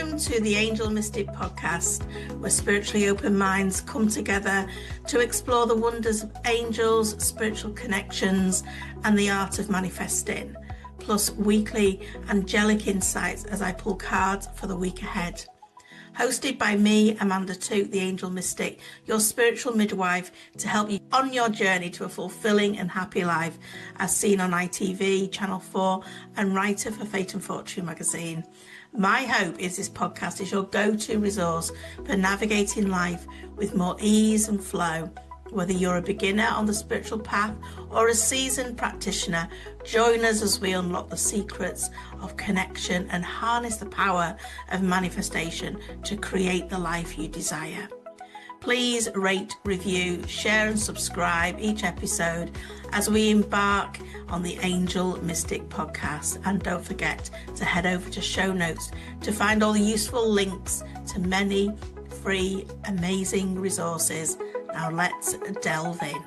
Welcome to the Angel Mystic podcast, where spiritually open minds come together to explore the wonders of angels, spiritual connections, and the art of manifesting, plus weekly angelic insights as I pull cards for the week ahead. Hosted by me, Amanda Tooke, the Angel Mystic, your spiritual midwife, to help you on your journey to a fulfilling and happy life, as seen on ITV, Channel 4, and writer for Fate and Fortune magazine. My hope is this podcast is your go-to resource for navigating life with more ease and flow. Whether you're a beginner on the spiritual path or a seasoned practitioner, join us as we unlock the secrets of connection and harness the power of manifestation to create the life you desire. Please rate, review, share and subscribe each episode as we embark on the Angel Mystic podcast. And don't forget to head over to show notes to find all the useful links to many free, amazing resources. Now let's delve in.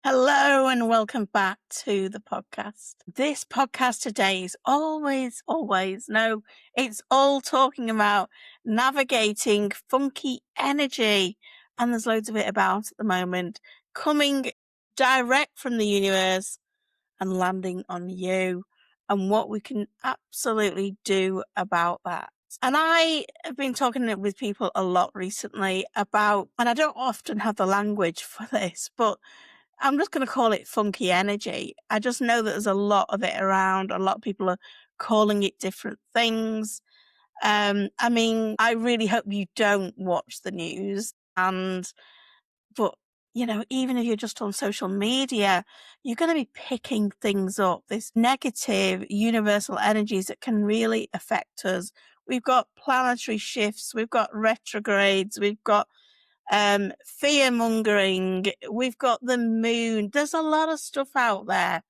Hello and welcome back to the podcast. This podcast today is it's all talking about navigating funky energy. And there's loads of it about at the moment, coming direct from the universe and landing on you, and what we can absolutely do about that. And I have been talking with people a lot recently about, and I don't often have the language for this, but I'm just going to call it funky energy. I just know that there's a lot of it around. A lot of people are calling it different things. I really hope you don't watch the news. But even if you're just on social media, you're going to be picking things up, this negative universal energies that can really affect us. We've got planetary shifts, we've got retrogrades, we've got fear-mongering, we've got the moon. There's a lot of stuff out there.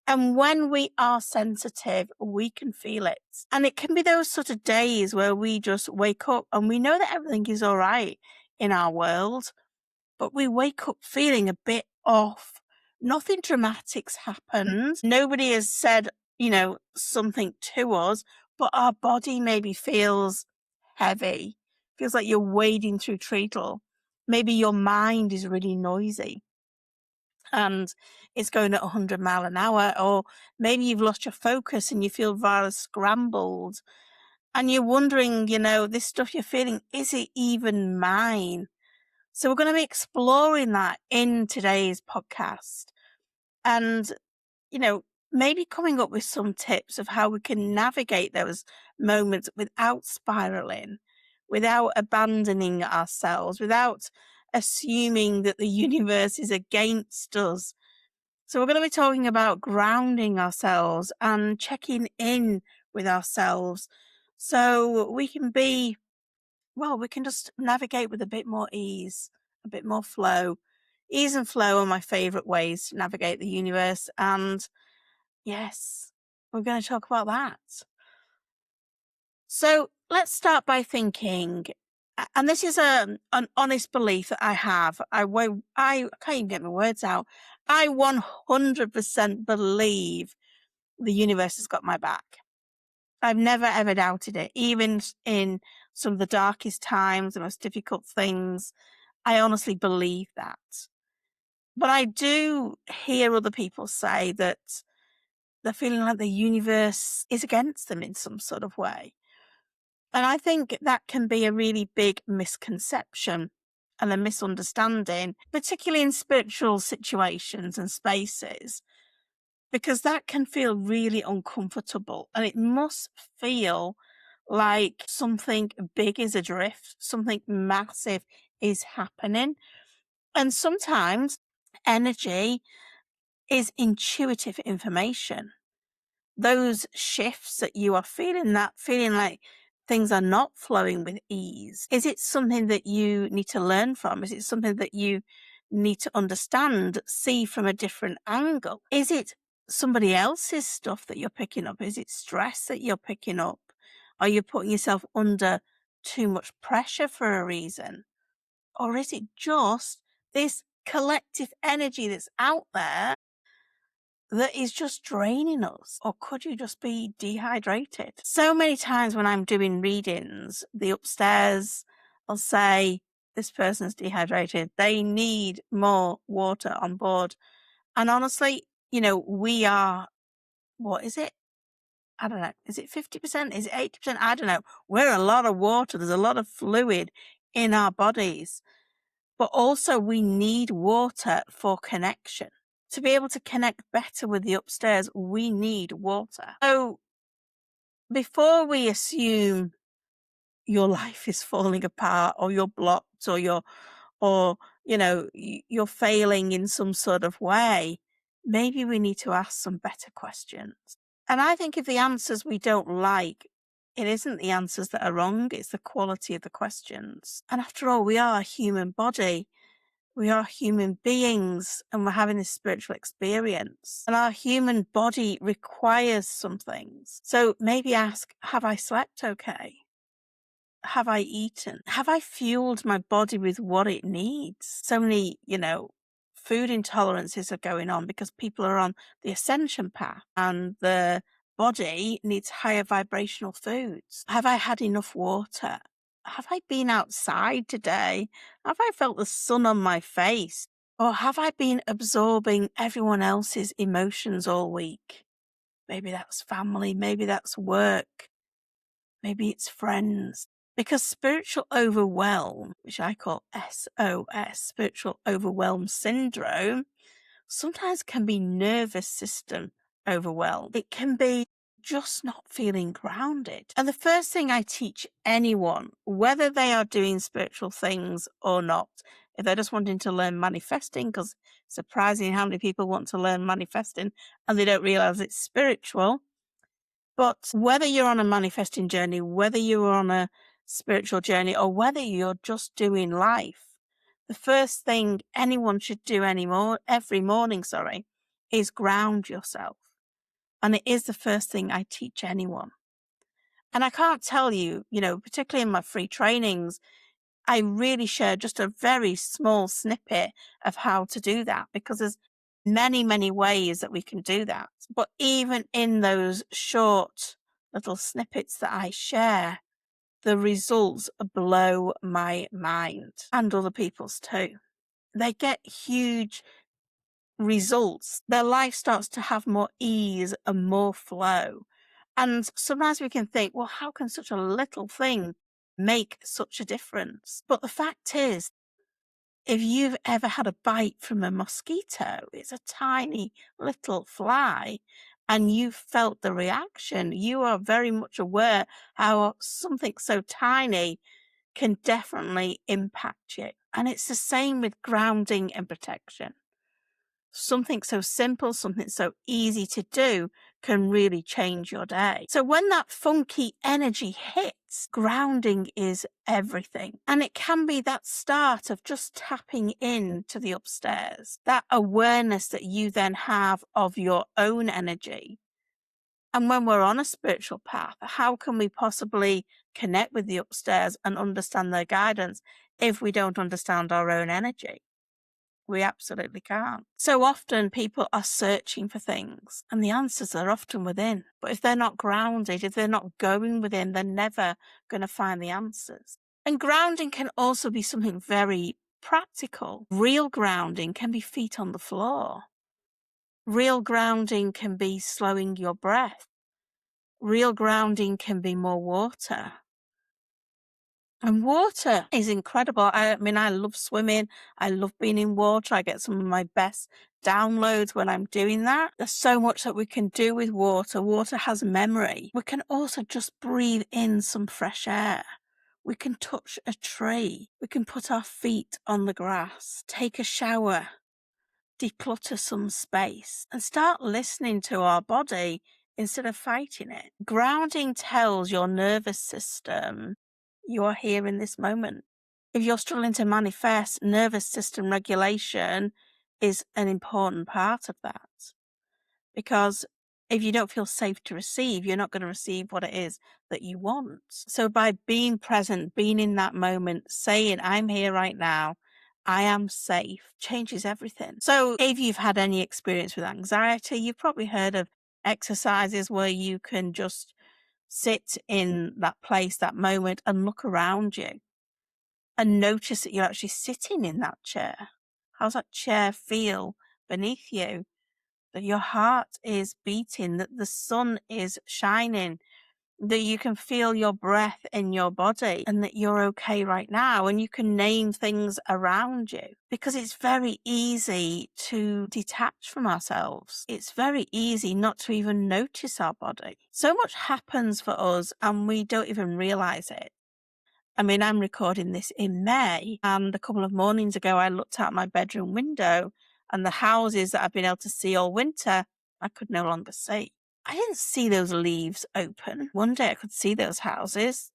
And when we are sensitive, we can feel it. And it can be those sort of days where we just wake up and we know that everything is all right in our world, but we wake up feeling a bit off. Nothing dramatic's happened. Nobody has said, something to us, but our body maybe feels heavy. Feels like you're wading through treacle. Maybe your mind is really noisy and it's going at 100 miles an hour, or maybe you've lost your focus and you feel rather scrambled and you're wondering, this stuff you're feeling, is it even mine? So we're going to be exploring that in today's podcast and, maybe coming up with some tips of how we can navigate those moments without spiraling, without abandoning ourselves, without assuming that the universe is against us. So we're going to be talking about grounding ourselves and checking in with ourselves so we can just navigate with a bit more ease, a bit more flow. Ease and flow are my favorite ways to navigate the universe. And yes, we're going to talk about that. So let's start by thinking, and this is an honest belief that I have. I can't even get my words out. I 100% believe the universe has got my back. I've never ever doubted it, even in some of the darkest times, the most difficult things. I honestly believe that. But I do hear other people say that they're feeling like the universe is against them in some sort of way. And I think that can be a really big misconception and a misunderstanding, particularly in spiritual situations and spaces, because that can feel really uncomfortable and it must feel like something big is adrift, something massive is happening. And sometimes energy is intuitive information. Those shifts that you are feeling, that feeling like things are not flowing with ease, is it something that you need to learn from? Is it something that you need to understand, see from a different angle? Is it somebody else's stuff that you're picking up? Is it stress that you're picking up? Are you putting yourself under too much pressure for a reason? Or is it just this collective energy that's out there that is just draining us? Or could you just be dehydrated? So many times when I'm doing readings, the upstairs will say, this person's dehydrated. They need more water on board. And honestly, we are, what is it? I don't know. Is it 50%? Is it 80%? I don't know. We're a lot of water. There's a lot of fluid in our bodies. But also we need water for connection. To be able to connect better with the upstairs, we need water. So before we assume your life is falling apart or you're blocked or you're failing in some sort of way, maybe we need to ask some better questions. And I think if the answers we don't like, it isn't the answers that are wrong, it's the quality of the questions. And after all, we are a human body. We are human beings and we're having this spiritual experience. And our human body requires some things. So maybe ask, have I slept okay? Have I eaten? Have I fueled my body with what it needs? So many, food intolerances are going on because people are on the ascension path and the body needs higher vibrational foods. Have I had enough water? Have I been outside today? Have I felt the sun on my face? Or have I been absorbing everyone else's emotions all week? Maybe that's family, maybe that's work, maybe it's friends. Because spiritual overwhelm, which I call SOS, spiritual overwhelm syndrome, sometimes can be nervous system overwhelmed. It can be just not feeling grounded. And the first thing I teach anyone, whether they are doing spiritual things or not, if they're just wanting to learn manifesting, because it's surprising how many people want to learn manifesting and they don't realize it's spiritual. But whether you're on a manifesting journey, whether you're on a spiritual journey, or whether you're just doing life, the first thing anyone should do every morning, is ground yourself. And it is the first thing I teach anyone. And I can't tell you, particularly in my free trainings, I really share just a very small snippet of how to do that because there's many, many ways that we can do that. But even in those short little snippets that I share, the results blow my mind and other people's too. They get huge results. Their life starts to have more ease and more flow. And sometimes we can think, well, how can such a little thing make such a difference? But the fact is, if you've ever had a bite from a mosquito, it's a tiny little fly, and you felt the reaction, you are very much aware how something so tiny can definitely impact you. And it's the same with grounding and protection. Something so simple, something so easy to do can really change your day. So when that funky energy hits, grounding is everything. And it can be that start of just tapping into the upstairs, that awareness that you then have of your own energy. And when we're on a spiritual path, how can we possibly connect with the upstairs and understand their guidance if we don't understand our own energy? We absolutely can't. So often people are searching for things and the answers are often within. But if they're not grounded, if they're not going within, they're never going to find the answers. And grounding can also be something very practical. Real grounding can be feet on the floor. Real grounding can be slowing your breath. Real grounding can be more water. And water is incredible. I mean, I love swimming. I love being in water. I get some of my best downloads when I'm doing that. There's so much that we can do with water. Water has memory. We can also just breathe in some fresh air. We can touch a tree. We can put our feet on the grass, take a shower, declutter some space, and start listening to our body instead of fighting it. Grounding tells your nervous system you are here in this moment. If you're struggling to manifest, nervous system regulation is an important part of that. Because if you don't feel safe to receive, you're not going to receive what it is that you want. So by being present, being in that moment, saying, I'm here right now, I am safe changes everything. So if you've had any experience with anxiety, you've probably heard of exercises where you can just sit in that place, that moment, and look around you and notice that you're actually sitting in that chair. How's that chair feel beneath you? That your heart is beating, that the sun is shining, that you can feel your breath in your body, and that you're okay right now, and you can name things around you. Because it's very easy to detach from ourselves. It's very easy not to even notice our body. So much happens for us and we don't even realize it. I mean, I'm recording this in May, and a couple of mornings ago, I looked out my bedroom window, and the houses that I've been able to see all winter, I could no longer see. I didn't see those leaves open. One day I could see those houses.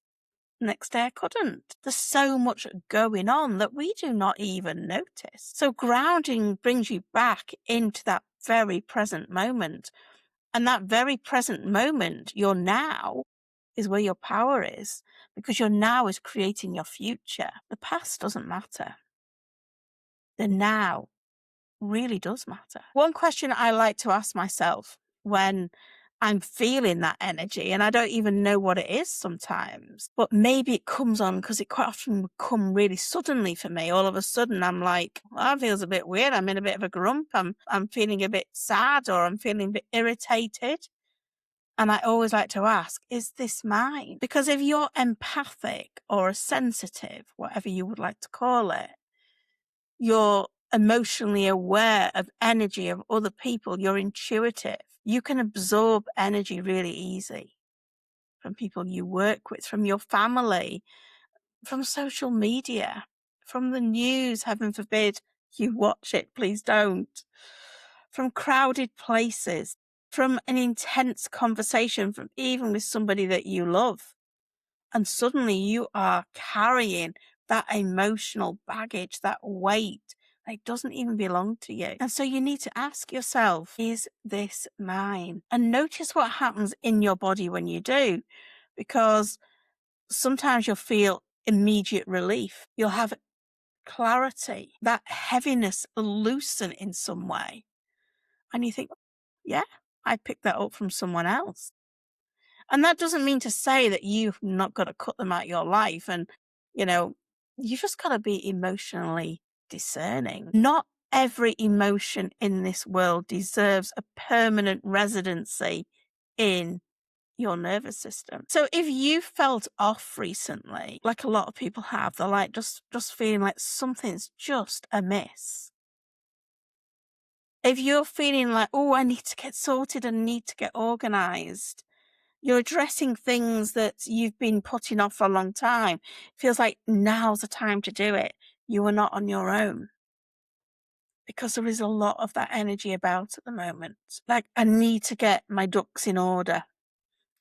Next day I couldn't. There's so much going on that we do not even notice. So grounding brings you back into that very present moment. And that very present moment, your now, is where your power is, because your now is creating your future. The past doesn't matter. The now really does matter. One question I like to ask myself when I'm feeling that energy, and I don't even know what it is sometimes, but maybe it comes on because it quite often would come really suddenly for me. All of a sudden, I'm like, well, that feels a bit weird. I'm in a bit of a grump. I'm feeling a bit sad, or I'm feeling a bit irritated. And I always like to ask, is this mine? Because if you're empathic or sensitive, whatever you would like to call it, you're emotionally aware of energy of other people, you're intuitive. You can absorb energy really easy from people you work with, from your family, from social media, from the news, heaven forbid you watch it, please don't, from crowded places, from an intense conversation, from even with somebody that you love. And suddenly you are carrying that emotional baggage, that weight. It doesn't even belong to you. And so you need to ask yourself, is this mine? And notice what happens in your body when you do, because sometimes you'll feel immediate relief. You'll have clarity, that heaviness will loosen in some way. And you think, yeah, I picked that up from someone else. And that doesn't mean to say that you've not got to cut them out of your life. And, you just got to be emotionally discerning. Not every emotion in this world deserves a permanent residency in your nervous system. So if you felt off recently, like a lot of people have, they're like just feeling like something's just amiss. If you're feeling like, oh, I need to get sorted and need to get organized, you're addressing things that you've been putting off for a long time. It feels like now's the time to do it. You are not on your own, because there is a lot of that energy about at the moment. Like, I need to get my ducks in order.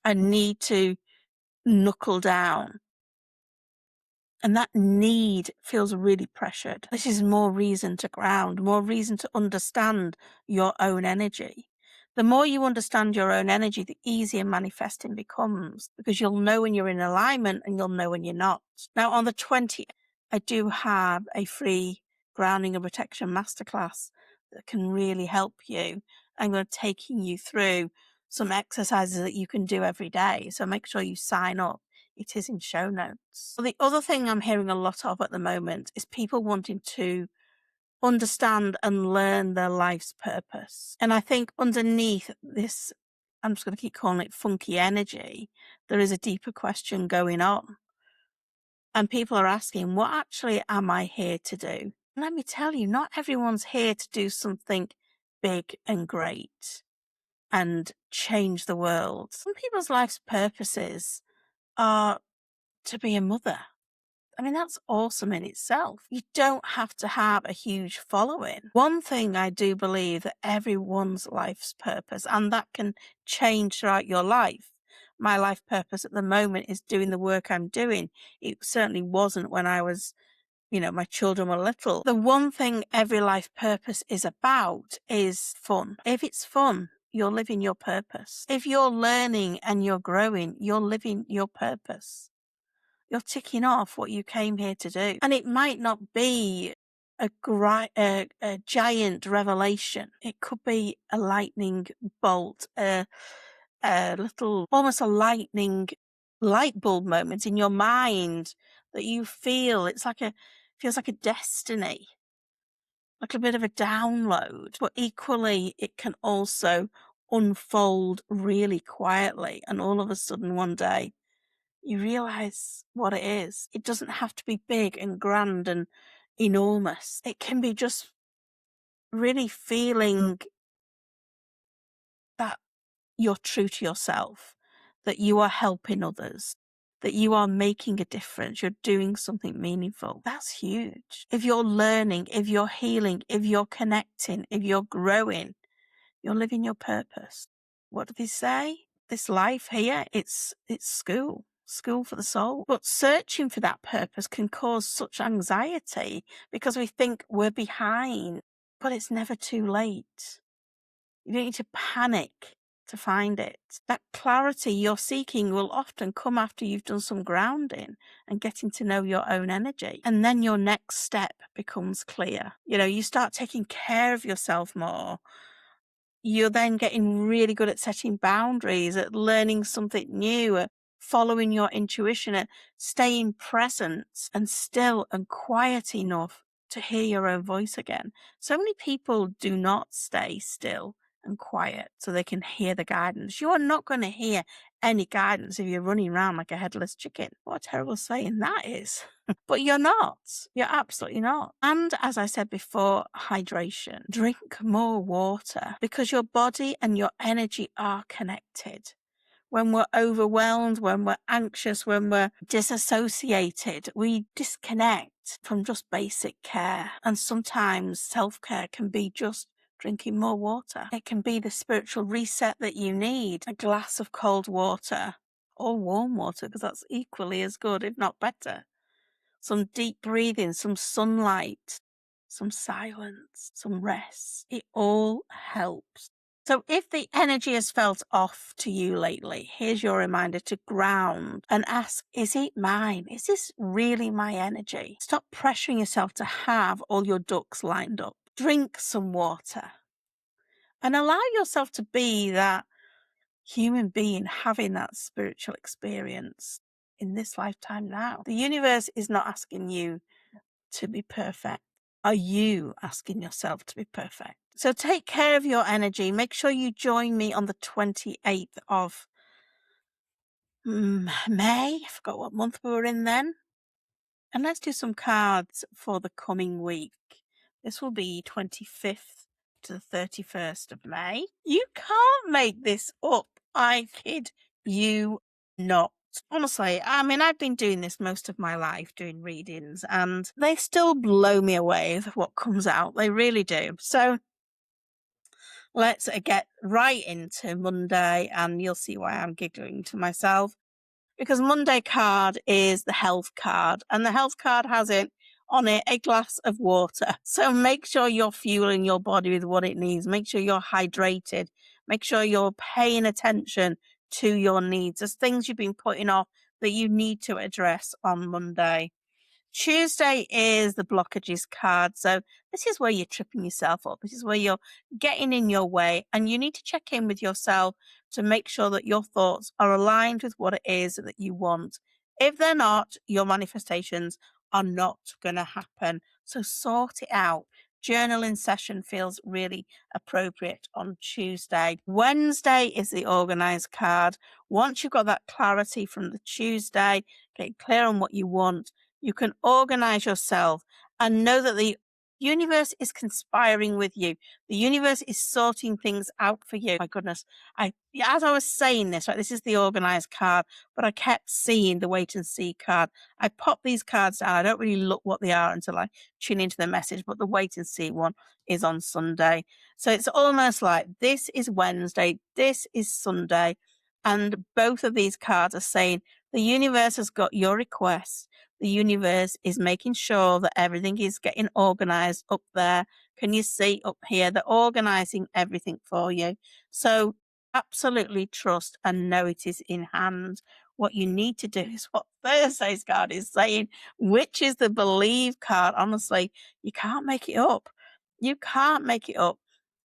I need to knuckle down. And that need feels really pressured. This is more reason to ground, more reason to understand your own energy. The more you understand your own energy, the easier manifesting becomes, because you'll know when you're in alignment and you'll know when you're not. Now, on the 20th, I do have a free grounding and protection masterclass that can really help you. I'm going to be taking you through some exercises that you can do every day. So make sure you sign up. It is in show notes. Well, the other thing I'm hearing a lot of at the moment is people wanting to understand and learn their life's purpose. And I think underneath this, I'm just going to keep calling it funky energy, there is a deeper question going on. And people are asking, what actually am I here to do? And let me tell you, not everyone's here to do something big and great and change the world. Some people's life's purposes are to be a mother. I mean, that's awesome in itself. You don't have to have a huge following. One thing I do believe that everyone's life's purpose, and that can change throughout your life. My life purpose at the moment is doing the work I'm doing. It certainly wasn't when I was, my children were little. The one thing every life purpose is about is fun. If it's fun, you're living your purpose. If you're learning and you're growing, you're living your purpose. You're ticking off what you came here to do. And it might not be a giant revelation. It could be a lightning bolt, a little, almost a lightning light bulb moment in your mind that you feel. Feels like a destiny, like a bit of a download. But equally, it can also unfold really quietly, and all of a sudden one day you realize what it is. It doesn't have to be big and grand and enormous. It can be just really feeling that you're true to yourself, that you are helping others, that you are making a difference, you're doing something meaningful. That's huge. If you're learning, if you're healing, if you're connecting, if you're growing, you're living your purpose. What do they say? This life here, it's school for the soul. But searching for that purpose can cause such anxiety because we think we're behind, but it's never too late. You don't need to panic to find it. That clarity you're seeking will often come after you've done some grounding and getting to know your own energy. And then your next step becomes clear. You start taking care of yourself more. You're then getting really good at setting boundaries, at learning something new, at following your intuition, at staying present and still and quiet enough to hear your own voice again. So many people do not stay still and quiet so they can hear the guidance. You are not going to hear any guidance if you're running around like a headless chicken. What a terrible saying that is. But you're not. You're absolutely not. And as I said before, hydration. Drink more water because your body and your energy are connected. When we're overwhelmed, when we're anxious, when we're disassociated, we disconnect from just basic care. And sometimes self-care can be just drinking more water. It can be the spiritual reset that you need. A glass of cold water or warm water, because that's equally as good, if not better. Some deep breathing, some sunlight, some silence, some rest. It all helps. So if the energy has felt off to you lately, here's your reminder to ground and ask, is it mine? Is this really my energy? Stop pressuring yourself to have all your ducks lined up. Drink some water and allow yourself to be that human being having that spiritual experience in this lifetime now. The universe is not asking you to be perfect. Are you asking yourself to be perfect? So take care of your energy. Make sure you join me on the 28th of May. I forgot what month we were in then. And let's do some cards for the coming week. This will be 25th to the 31st of May. You can't make this up. I kid you not. Honestly, I've been doing this most of my life, doing readings, and they still blow me away with what comes out. They really do. So let's get right into Monday, and you'll see why I'm giggling to myself. Because Monday card is the health card, and the health card has on it a glass of water. So make sure you're fueling your body with what it needs. Make sure you're hydrated. Make sure you're paying attention to your needs. There's things you've been putting off that you need to address on Monday. Tuesday is the blockages card. So this is where you're tripping yourself up. This is where you're getting in your way, and you need to check in with yourself to make sure that your thoughts are aligned with what it is that you want. If they're not, your manifestations are not going to happen. So sort it out. Journaling session feels really appropriate on Tuesday. Wednesday is the organized card. Once you've got that clarity from the Tuesday, get clear on what you want, you can organize yourself and know that the universe is conspiring with you. The universe is sorting things out for you. My goodness. As I was saying this, right, this is the organized card, but I kept seeing the wait and see card. I pop these cards down. I don't really look what they are until I tune into the message, but the wait and see one is on Sunday. So it's almost like this is Wednesday, this is Sunday, and both of these cards are saying the universe has got your request. The universe is making sure that everything is getting organized up there. Can you see up here? They're organizing everything for you. So absolutely trust and know it is in hand. What you need to do is what Thursday's card is saying, which is the believe card. Honestly, you can't make it up. You can't make it up.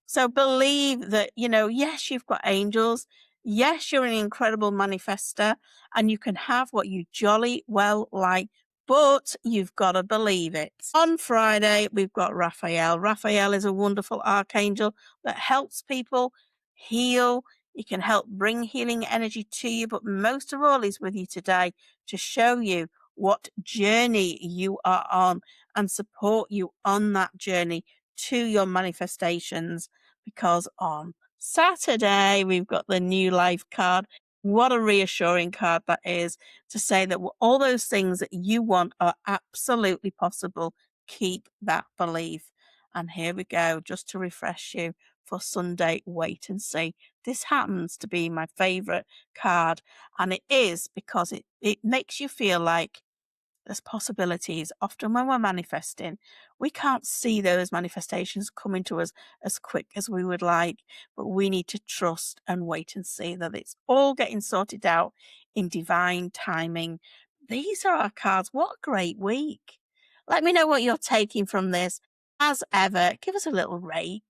So believe that, yes, you've got angels. Yes, you're an incredible manifester and you can have what you jolly well like, but you've got to believe it. On Friday, we've got Raphael. Raphael is a wonderful archangel that helps people heal. He can help bring healing energy to you, but most of all, he's with you today to show you what journey you are on and support you on that journey to your manifestations. Because on Saturday, we've got the new life card. What a reassuring card that is, to say that all those things that you want are absolutely possible. Keep that belief. And here we go, just to refresh you for Sunday, wait and see. This happens to be my favorite card, and it is because it makes you feel like there's possibilities. Often when we're manifesting, we can't see those manifestations coming to us as quick as we would like, but we need to trust and wait and see that it's all getting sorted out in divine timing. These are our cards. What a great week. Let me know what you're taking from this. As ever, give us a little rate.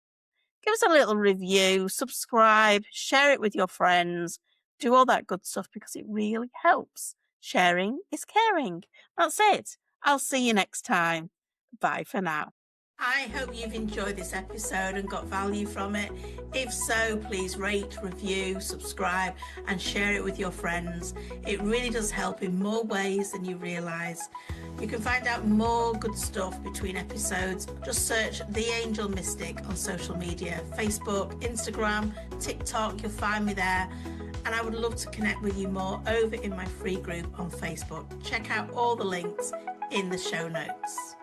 Give us a little review, subscribe, share it with your friends, do all that good stuff because it really helps. Sharing is caring. That's it. I'll see you next time. Bye for now. I hope you've enjoyed this episode and got value from it. If so, please rate, review, subscribe, and share it with your friends. It really does help in more ways than you realise. You can find out more good stuff between episodes. Just search The Angel Mystic on social media, Facebook, Instagram, TikTok. You'll find me there. And I would love to connect with you more over in my free group on Facebook. Check out all the links in the show notes.